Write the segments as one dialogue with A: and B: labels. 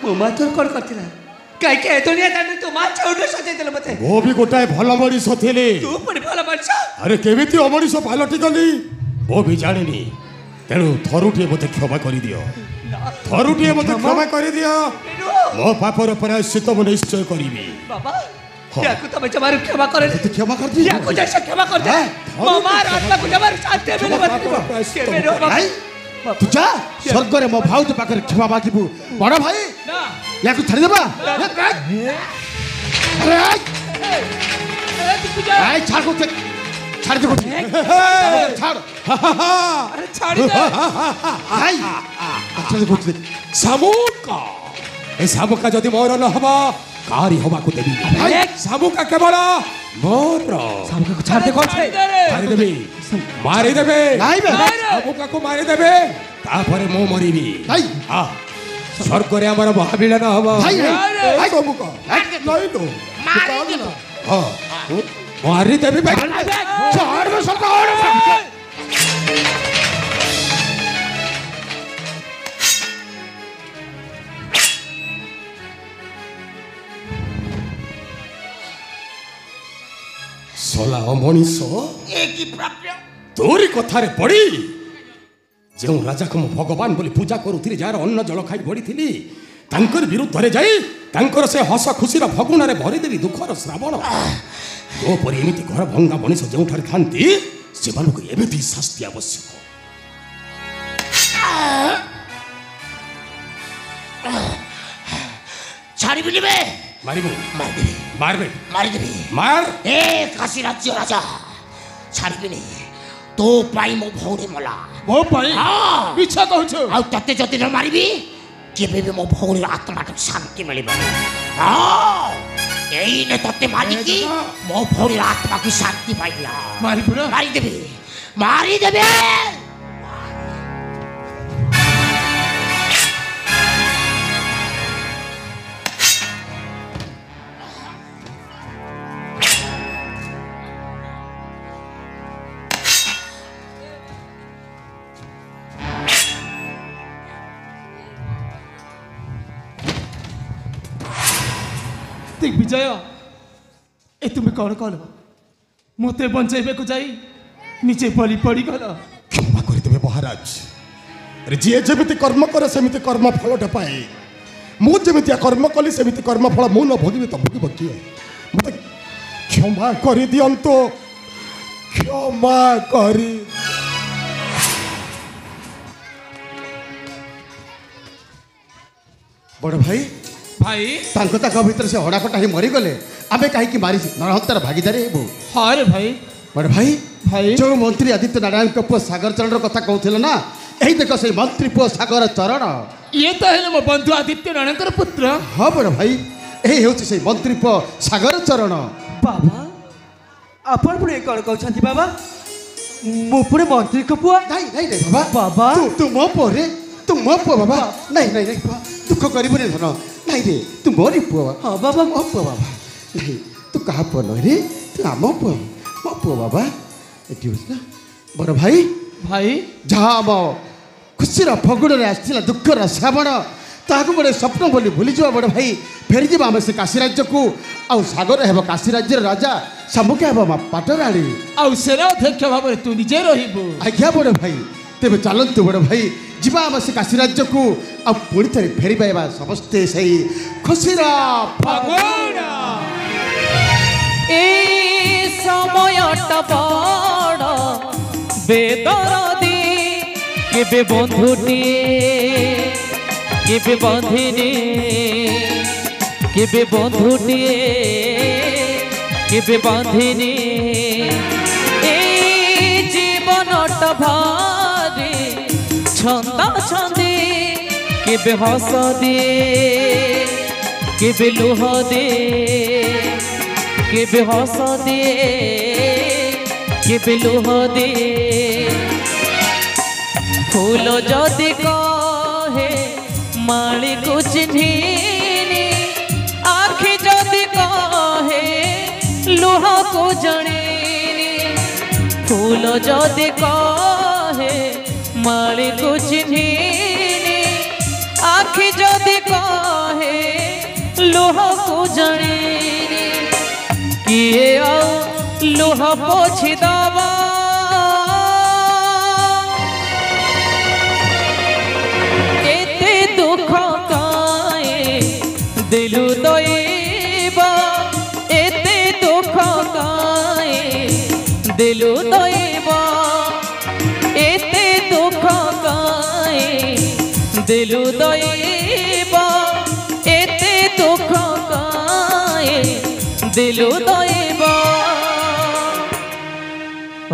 A: मो मा तोर कौन करथिला काई के दुनिया दान तो मा चौड़ सजे देल मते
B: वो भी गोटाए भल मनीष थिले
A: तू पड़ी भल मनीष
B: अरे केमिति अमनीष पालटी गली वो भी जानिनी तेणु थरुटिए मते क्षमा करि दियो थरुटिए मते क्षमा करि दियो मो पापर प्रायश्चित मु निश्चय करिबी
A: बाबा याकू तमे जमार क्षमा करे
B: तू क्षमा कर दी
A: याकू जैसे क्षमा कर दे मो मार आत्मा को जमार शांति मिले मत
B: तू जा स्वर्ग रे मो भाउज पाकर क्षमा मागिबू बड़ भाई
A: ना
B: याकू छाड़ देबा अरे आई छाड़ को छाड़ दे छाड़
A: अरे छाड़ दे
B: आई छाड़ दे सामुका ए सामुका जदि मोर न हबा कारी हवा को देबी भाई सामुका केवल मोर
A: सामुका को छाड़ दे कौन छे
B: मारी देबे
A: नहीं बे
B: सामुका को मारी देबे तापरे मो मरिबी भाई हां स्वर्ग रे हमर भाबिला न हबा भाई भाई सामुका नहीं तो मारी दे हां मारी देबी भाई छाड़ दे सरकार सोला मनीष तोरी कथारे पड़ी जो राजा को भगवान बोली पूजा करुथि जार अन्न जल खाई पड़ी तांकर विरुद्ध रे जाई तांकर से हस खुशी फगुण रे भरीदेवी दुखर श्रावण तो परी एमती घर भंगा मनीष जो थांती से एमती शास्ति आवश्यक
C: छाड़ी
B: मारिबू मारबे
C: मारिदेवी
B: मार
C: ए काशी राज्य राजा छाड़बी तो पाई मो भौणी मला
B: मो पाई हां इच्छा कहछ
C: आ तते जति न मारिबी केबे भी मो भौणी आत्मा को शांति मिलिबा हां एई ने तते मारिकी मो भौणी आत्मा को शांति पाइला
B: मारिपुरा
C: मारिदेवी
A: दिग्विजय ए तुम्हें कौन कल मत बंचाइबे को जाई नीचे बलि पड़ी गल
B: क्षमा कर देबे महाराज अरे जी जेमिति कर्म करे सेमिति कर्म फलटे पाए मु जेमिति कर्म कली सेमिति कर्म फल मु न भोगिबे तो भोगिब किए मते क्षमा कर दियंतो क्षमा करी बड़ भाई
A: भाई
B: तांको भीतर से हड़ाकटा ही मरी गले आमे कहीं मारी नरहत्यार भागीदारी हेबू
A: हाँ रे भाई
B: बड़ भाई
A: भाई
B: जो मंत्री आदित्य नारायण का पुआ सागर चरण कथा कहते ना यही देख से मंत्री पुआ सागर चरण
A: ये तो है मो बंधु आदित्य नारायण पुत्र
B: हाँ बड़ भाई यही हूँ से मंत्री पुआ सागर चरण
A: बाबा अपन पुणे कौन कहते बाबा मो पुणे मंत्री को पुआ
B: नहीं नहीं नहीं बाबा
A: बाबा
B: तू मो पुआ रे तू मो पुआ बाबा नहीं नहीं नहीं पुआ दुख करिबने धन नहीं रे तू मोरी पुआ
A: हाँ बाबा
B: मो पुआ बाबा नहीं तू कहा पुआ नहीं रे तू आम पुआ मो पुआ बाबा एटी ना बड़ भाई
A: भाई
B: जहाँ आम खुशीर फगुण आसला दुखर श्रावण ताकू गोटे स्वप्न बोली भूलीज बड़ भाई फेरी जा आम से काशी राज्य को आउ सागर हेब काशी राज्य राजा सामुके हेब पाटराणी
A: आउ सेना अध्यक्ष भाव तू निजे रहिबु
B: आज्ञा बड़ भाई तेरे चलतु बड़ भाई जीवा आम से काशी राज्य को आ पुणी थे फेरी पाइबा समस्ते सही खुशीर
A: फगुण
D: ए समयटा बड़ बेदरदी केबे बंधुटिए केबे बंधिनी केबे बंधुटिए केबे बंधिनी ए जीवनटा भारी छंदा छंदी केबे हस दिए केबे लुह दिए केबे हस दिए केबे लुह दिए फूल जदि कहे माली को चिन्हिनी आखि जदि कहे लुह को जणिनी फूल जदि कहे माली को चिन्हिनी आखि आखि जदि कहे लुह को जणेनी किए आओ लुह पोछि दबा एते दुख काए दिलु दइबा एते दुख काए दिलु दइबा एते दुख काए दिलु दइबा एते दुख काए दिलु दइबा।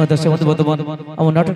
D: दर्शक बंधु, आम नाटक